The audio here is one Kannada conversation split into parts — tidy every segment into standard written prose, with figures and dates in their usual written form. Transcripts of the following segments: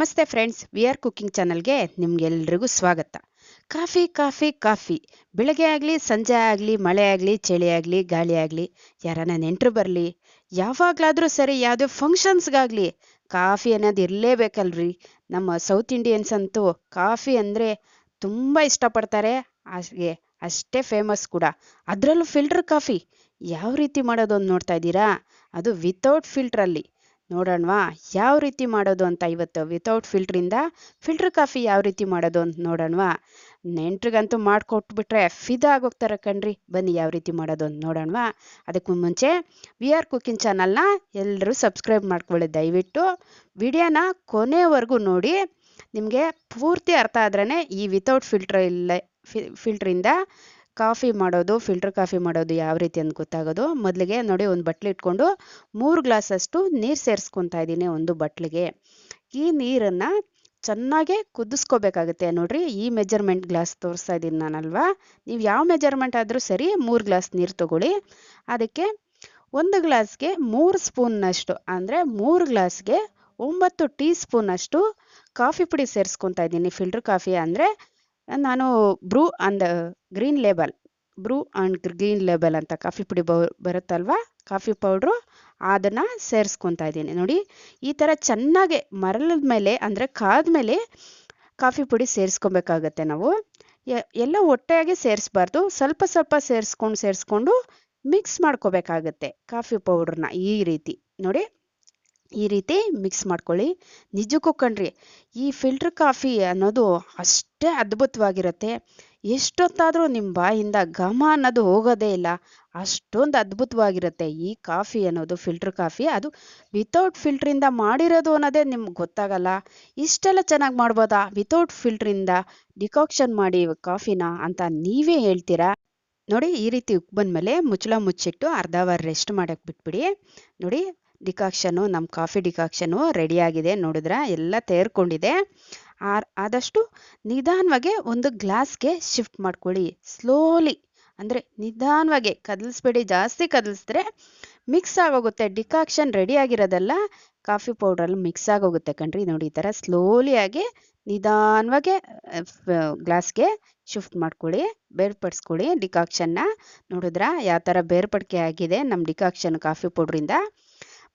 ನಮಸ್ತೆ ಫ್ರೆಂಡ್ಸ್, ವಿ ಆರ್ ಕುಕಿಂಗ್ ಚಾನಲ್ಗೆ ನಿಮ್ಗೆಲ್ರಿಗೂ ಸ್ವಾಗತ. Coffee coffee coffee. ಬೆಳಗ್ಗೆ ಆಗಲಿ, ಸಂಜೆ ಆಗಲಿ, ಮಳೆ ಆಗಲಿ, ಚಳಿ ಆಗಲಿ, ಗಾಳಿ ಆಗಲಿ, ಯಾರನ್ನ ನೆಂಟರು ಬರಲಿ, ಯಾವಾಗಲಾದರೂ ಸರಿ, ಯಾವುದೇ ಫಂಕ್ಷನ್ಸ್ಗಾಗಲಿ ಕಾಫಿ ಅನ್ನೋದು ಇರಲೇಬೇಕಲ್ರಿ. ನಮ್ಮ ಸೌತ್ ಇಂಡಿಯನ್ಸ್ ಅಂತೂ ಕಾಫಿ ಅಂದರೆ ತುಂಬ ಇಷ್ಟಪಡ್ತಾರೆ. ಹಾಗೆ ಅಷ್ಟೇ ಫೇಮಸ್ ಕೂಡ. ಅದರಲ್ಲೂ ಫಿಲ್ಟರ್ ಕಾಫಿ ಯಾವ ರೀತಿ ಮಾಡೋದು ಅಂತ ನೋಡ್ತಾ ಇದ್ದೀರಾ? ಅದು ವಿತೌಟ್ ಫಿಲ್ಟ್ರಲ್ಲಿ ನೋಡೋಣವಾ ಯಾವ ರೀತಿ ಮಾಡೋದು ಅಂತ. ಇವತ್ತು ವಿತೌಟ್ ಫಿಲ್ಟ್ರಿಂದ ಫಿಲ್ಟರ್ ಕಾಫಿ ಯಾವ ರೀತಿ ಮಾಡೋದು ಅಂತ ನೋಡೋಣವಾ. ನೆಂಟ್ರಿಗಂತೂ ಮಾಡಿಕೊಟ್ಬಿಟ್ರೆ ಫಿದಾ ಆಗೋಗ್ತಾರೆ ಕಣ್ರಿ. ಬನ್ನಿ ಯಾವ ರೀತಿ ಮಾಡೋದು ಅಂತ ನೋಡೋಣವಾ. ಅದಕ್ಕೂ ಮುಂಚೆ ವಿ ಆರ್ ಕುಕಿಂಗ್ ಚಾನಲ್ನ ಎಲ್ಲರೂ ಸಬ್ಸ್ಕ್ರೈಬ್ ಮಾಡ್ಕೊಳ್ಳಿ ದಯವಿಟ್ಟು. ವಿಡಿಯೋನ ಕೊನೆವರೆಗೂ ನೋಡಿ. ನಿಮಗೆ ಪೂರ್ತಿ ಅರ್ಥ ಆದ್ರೇ ಈ ವಿತೌಟ್ ಫಿಲ್ಟ್ರಿಂದ ಕಾಫಿ ಮಾಡೋದು, ಫಿಲ್ಟರ್ ಕಾಫಿ ಮಾಡೋದು ಯಾವ ರೀತಿ ಅಂತ ಗೊತ್ತಾಗೋದು. ಮೊದಲಿಗೆ ನೋಡಿ, ಒಂದು ಬಟ್ಲು ಇಟ್ಕೊಂಡು 3 ಗ್ಲಾಸಷ್ಟು ನೀರು ಸೇರಿಸ್ಕೊತಾ ಇದ್ದೀನಿ ಒಂದು ಬಟ್ಲಿಗೆ. ಈ ನೀರನ್ನು ಚೆನ್ನಾಗೆ ಕುದಿಸ್ಕೋಬೇಕಾಗುತ್ತೆ. ನೋಡ್ರಿ, ಈ ಮೆಜರ್ಮೆಂಟ್ ಗ್ಲಾಸ್ ತೋರಿಸ್ತಾ ಇದ್ದೀನಿ ನಾನಲ್ವಾ. ನೀವು ಯಾವ ಮೆಜರ್ಮೆಂಟ್ ಆದರೂ ಸರಿ 3 ಗ್ಲಾಸ್ ನೀರು ತಗೊಳ್ಳಿ. ಅದಕ್ಕೆ 1 ಗ್ಲಾಸ್ಗೆ 3 ಸ್ಪೂನ್ನಷ್ಟು, ಅಂದರೆ 3 ಗ್ಲಾಸ್ಗೆ 9 ಟೀ ಸ್ಪೂನಷ್ಟು ಕಾಫಿ ಪುಡಿ ಸೇರಿಸ್ಕೊತಾ ಇದ್ದೀನಿ. ಫಿಲ್ಟರ್ ಕಾಫಿ ಅಂದರೆ ನಾನು ಬ್ರೂ ಗ್ರೀನ್ ಲೇಬಲ್ ಅಂತ ಕಾಫಿ ಪುಡಿ ಬರುತ್ತಲ್ವಾ, ಕಾಫಿ ಪೌಡ್ರು, ಅದನ್ನು ಸೇರಿಸ್ಕೊತಾ ಇದ್ದೀನಿ. ನೋಡಿ, ಈ ಥರ ಚೆನ್ನಾಗಿ ಮರಳದ ಮೇಲೆ, ಅಂದರೆ ಕಾದ್ಮೇಲೆ ಕಾಫಿ ಪುಡಿ ಸೇರಿಸ್ಕೊಬೇಕಾಗತ್ತೆ. ನಾವು ಎಲ್ಲ ಒಟ್ಟಾಗಿ ಸೇರಿಸ್ಬಾರ್ದು, ಸ್ವಲ್ಪ ಸ್ವಲ್ಪ ಸೇರಿಸ್ಕೊಂಡು ಮಿಕ್ಸ್ ಮಾಡ್ಕೋಬೇಕಾಗತ್ತೆ ಕಾಫಿ ಪೌಡ್ರನ್ನ. ಈ ರೀತಿ ನೋಡಿ, ಈ ರೀತಿ ಮಿಕ್ಸ್ ಮಾಡ್ಕೊಳ್ಳಿ. ನಿಜಕ್ಕೂ ಕಣ್ರಿ, ಈ ಫಿಲ್ಟರ್ ಕಾಫಿ ಅನ್ನೋದು ಅಷ್ಟೇ ಅದ್ಭುತವಾಗಿರುತ್ತೆ. ಎಷ್ಟೊತ್ತಾದರೂ ನಿಮ್ಮ ಬಾಯಿಂದ ಘಮ ಅನ್ನೋದು ಹೋಗೋದೇ ಇಲ್ಲ. ಅಷ್ಟೊಂದು ಅದ್ಭುತವಾಗಿರುತ್ತೆ ಈ ಕಾಫಿ ಅನ್ನೋದು, ಫಿಲ್ಟರ್ ಕಾಫಿ. ಅದು ವಿತೌಟ್ ಫಿಲ್ಟ್ರಿಂದ ಮಾಡಿರೋದು ಅನ್ನೋದೇ ನಿಮ್ಗೆ ಗೊತ್ತಾಗಲ್ಲ. ಇಷ್ಟೆಲ್ಲ ಚೆನ್ನಾಗಿ ಮಾಡ್ಬೋದಾ ವಿತೌಟ್ ಫಿಲ್ಟ್ರಿಂದ ಡಿಕಾಕ್ಷನ್ ಮಾಡಿ ಕಾಫಿನ ಅಂತ ನೀವೇ ಹೇಳ್ತೀರಾ. ನೋಡಿ, ಈ ರೀತಿ ಉಪ್ಪು ಬಂದಮೇಲೆ ಮುಚ್ಚಳ ಮುಚ್ಚಿಟ್ಟು ಅರ್ಧ ಅವರ್ ರೆಸ್ಟ್ ಮಾಡೋಕ್ಕೆ ಬಿಟ್ಬಿಡಿ. ನೋಡಿ, ನಮ್ಮ ಕಾಫಿ ಡಿಕಾಕ್ಷನು ರೆಡಿಯಾಗಿದೆ. ನೋಡಿದ್ರ, ಎಲ್ಲ ತೇರ್ಕೊಂಡಿದೆ. ಆದಷ್ಟು ನಿಧಾನವಾಗಿ ಒಂದು ಗ್ಲಾಸ್ಗೆ ಶಿಫ್ಟ್ ಮಾಡ್ಕೊಳ್ಳಿ. ಸ್ಲೋಲಿ, ಅಂದರೆ ನಿಧಾನವಾಗಿ ಕದಲಿಸ್ಬೇಡಿ. ಜಾಸ್ತಿ ಕದಲಿಸಿದ್ರೆ ಮಿಕ್ಸ್ ಆಗೋಗುತ್ತೆ. ಡಿಕಾಕ್ಷನ್ ರೆಡಿಯಾಗಿರೋದೆಲ್ಲ ಕಾಫಿ ಪೌಡ್ರಲ್ಲಿ ಮಿಕ್ಸ್ ಆಗೋಗುತ್ತೆ ಕಣ್ರಿ. ನೋಡಿ, ಈ ಥರ ಸ್ಲೋಲಿಯಾಗಿ ನಿಧಾನವಾಗಿ ಗ್ಲಾಸ್ಗೆ ಶಿಫ್ಟ್ ಮಾಡ್ಕೊಳ್ಳಿ, ಬೇರ್ಪಡಿಸ್ಕೊಳ್ಳಿ ಡಿಕಾಕ್ಷನ್ನ. ನೋಡಿದ್ರ ಯಾವ ಥರ ಬೇರ್ಪಡಿಕೆ ಆಗಿದೆ ನಮ್ಮ ಡಿಕಾಕ್ಷನ್ ಕಾಫಿ ಪೌಡ್ರಿಂದ.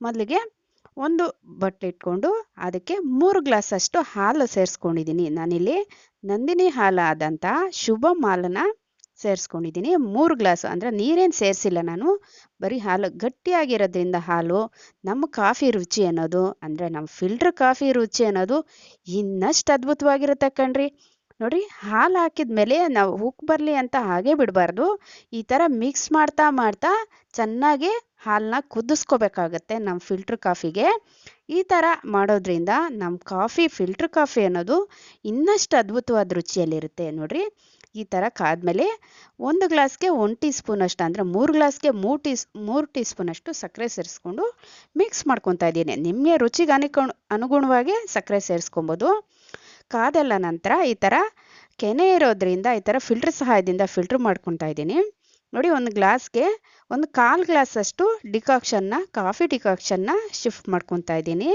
ಮೊದಲಿಗೆ ಒಂದು ಬಟ್ಟೆ ಇಟ್ಕೊಂಡು ಅದಕ್ಕೆ 3 ಗ್ಲಾಸಷ್ಟು ಹಾಲು ಸೇರಿಸ್ಕೊಂಡಿದ್ದೀನಿ. ನಾನಿಲ್ಲಿ ನಂದಿನಿ ಹಾಲಾದಂಥ ಶುಭಂ ಹಾಲನ್ನು ಸೇರಿಸ್ಕೊಂಡಿದ್ದೀನಿ. 3 ಗ್ಲಾಸು, ಅಂದರೆ ನೀರೇನು ಸೇರಿಸಿಲ್ಲ ನಾನು, ಬರೀ ಹಾಲು. ಗಟ್ಟಿಯಾಗಿರೋದ್ರಿಂದ ಹಾಲು ನಮ್ಮ ಕಾಫಿ ರುಚಿ ಅನ್ನೋದು, ಅಂದರೆ ನಮ್ಮ ಫಿಲ್ಟರ್ ಕಾಫಿ ರುಚಿ ಅನ್ನೋದು ಇನ್ನಷ್ಟು ಅದ್ಭುತವಾಗಿರುತ್ತೆ ಕಣ್ರಿ. ನೋಡಿರಿ, ಹಾಲು ಹಾಕಿದ್ಮೇಲೆ ನಾವು ಉಕ್ಕಿ ಬರಲಿ ಅಂತ ಹಾಗೆ ಬಿಡಬಾರ್ದು. ಈ ಥರ ಮಿಕ್ಸ್ ಮಾಡ್ತಾ ಚೆನ್ನಾಗಿ ಹಾಲನ್ನ ಕುದಿಸ್ಕೋಬೇಕಾಗತ್ತೆ ನಮ್ಮ ಫಿಲ್ಟರ್ ಕಾಫಿಗೆ. ಈ ಥರ ಮಾಡೋದ್ರಿಂದ ನಮ್ಮ ಫಿಲ್ಟರ್ ಕಾಫಿ ಅನ್ನೋದು ಇನ್ನಷ್ಟು ಅದ್ಭುತವಾದ ರುಚಿಯಲ್ಲಿರುತ್ತೆ. ನೋಡಿರಿ, ಈ ಥರ ಕಾದ್ಮೇಲೆ 1 ಗ್ಲಾಸ್ಗೆ 1 ಟೀ ಸ್ಪೂನಷ್ಟು, ಅಂದರೆ 3 ಗ್ಲಾಸ್ಗೆ 3 ಟೀ ಸ್ಪೂನಷ್ಟು ಸಕ್ಕರೆ ಸೇರಿಸ್ಕೊಂಡು ಮಿಕ್ಸ್ ಮಾಡ್ಕೊತಾ ಇದ್ದೀನಿ. ನಿಮಗೆ ರುಚಿಗೆ ಅನುಗುಣವಾಗಿ ಸಕ್ಕರೆ ಸೇರಿಸ್ಕೊಬೋದು. ಕಾದೆಲ್ಲ ನಂತರ ಈ ಥರ ಕೆನೆ ಇರೋದ್ರಿಂದ ಈ ಥರ ಫಿಲ್ಟರ್ ಸಹಾಯದಿಂದ ಫಿಲ್ಟರ್ ಮಾಡ್ಕೊತಾ ಇದ್ದೀನಿ. ನೋಡಿ, ಒಂದು ಗ್ಲಾಸ್ಗೆ 1/4 ಗ್ಲಾಸಷ್ಟು ಕಾಫಿ ಡಿಕಾಕ್ಷನ್ನ ಶಿಫ್ಟ್ ಮಾಡ್ಕೊತಾ ಇದ್ದೀನಿ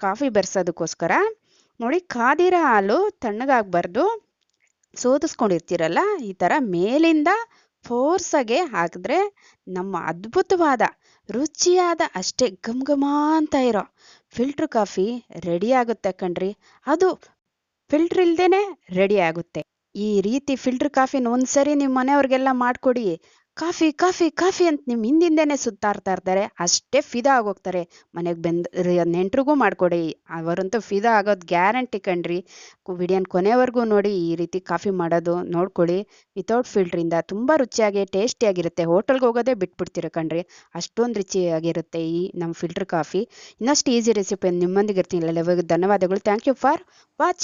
ಕಾಫಿ ಬೆರೆಸೋದಕ್ಕೋಸ್ಕರ. ನೋಡಿ, ಕಾದಿರೋ ಹಾಲು ತಣ್ಣಗಾಗಬಾರ್ದು. ಸೋದಿಸ್ಕೊಂಡಿರ್ತೀರಲ್ಲ, ಈ ಥರ ಮೇಲಿಂದ ಫೋರ್ಸಾಗೆ ಹಾಕಿದ್ರೆ ನಮ್ಮ ಅದ್ಭುತವಾದ ರುಚಿಯಾದ, ಅಷ್ಟೇ ಘಮ ಅಂತ ಇರೋ ಫಿಲ್ಟರ್ ಕಾಫಿ ರೆಡಿ ಆಗುತ್ತೆ ಕಣ್ರಿ. ಅದು ಫಿಲ್ಟರ್ ಇಲ್ದೇನೆ ರೆಡಿ ಆಗುತ್ತೆ. ಈ ರೀತಿ ಫಿಲ್ಟರ್ ಕಾಫಿನ ಒಂದ್ಸರಿ ನಿಮ್ಮ ಮನೆಯವ್ರಿಗೆಲ್ಲ ಮಾಡಿಕೊಡಿ. ಕಾಫಿ ಕಾಫಿ ಕಾಫಿ ಅಂತ ನಿಮ್ಮ ಹಿಂದಿಂದೇನೆ ಸುತ್ತಾಡ್ತಾ ಇರ್ತಾರೆ. ಅಷ್ಟೇ ಫಿದಾ ಆಗೋಗ್ತಾರೆ. ಮನೆಗೆ ನೆಂಟ್ರಿಗೂ ಮಾಡಿಕೊಡಿ, ಅವರಂತೂ ಫಿದಾ ಆಗೋದು ಗ್ಯಾರಂಟಿ ಕಣ್ರಿ. ವಿಡಿಯೋನ ಕೊನೆವರೆಗೂ ನೋಡಿ. ಈ ರೀತಿ ಕಾಫಿ ಮಾಡೋದು ನೋಡ್ಕೊಳ್ಳಿ. ವಿತೌಟ್ ಫಿಲ್ಟ್ರಿಂದ ತುಂಬ ರುಚಿಯಾಗಿ ಟೇಸ್ಟಿಯಾಗಿರುತ್ತೆ. ಹೋಟೆಲ್ಗೆ ಹೋಗೋದೇ ಬಿಟ್ಬಿಡ್ತೀರ ಕಣ್ರಿ, ಅಷ್ಟೊಂದು ರುಚಿಯಾಗಿರುತ್ತೆ ಈ ನಮ್ಮ ಫಿಲ್ಟರ್ ಕಾಫಿ. ಇನ್ನಷ್ಟು ಈಸಿ ರೆಸಿಪಿ ನಿಮ್ಮೊಂದಿಗೆ ಇರ್ತೀನಿ. ಧನ್ಯವಾದಗಳು. Thank you for watching.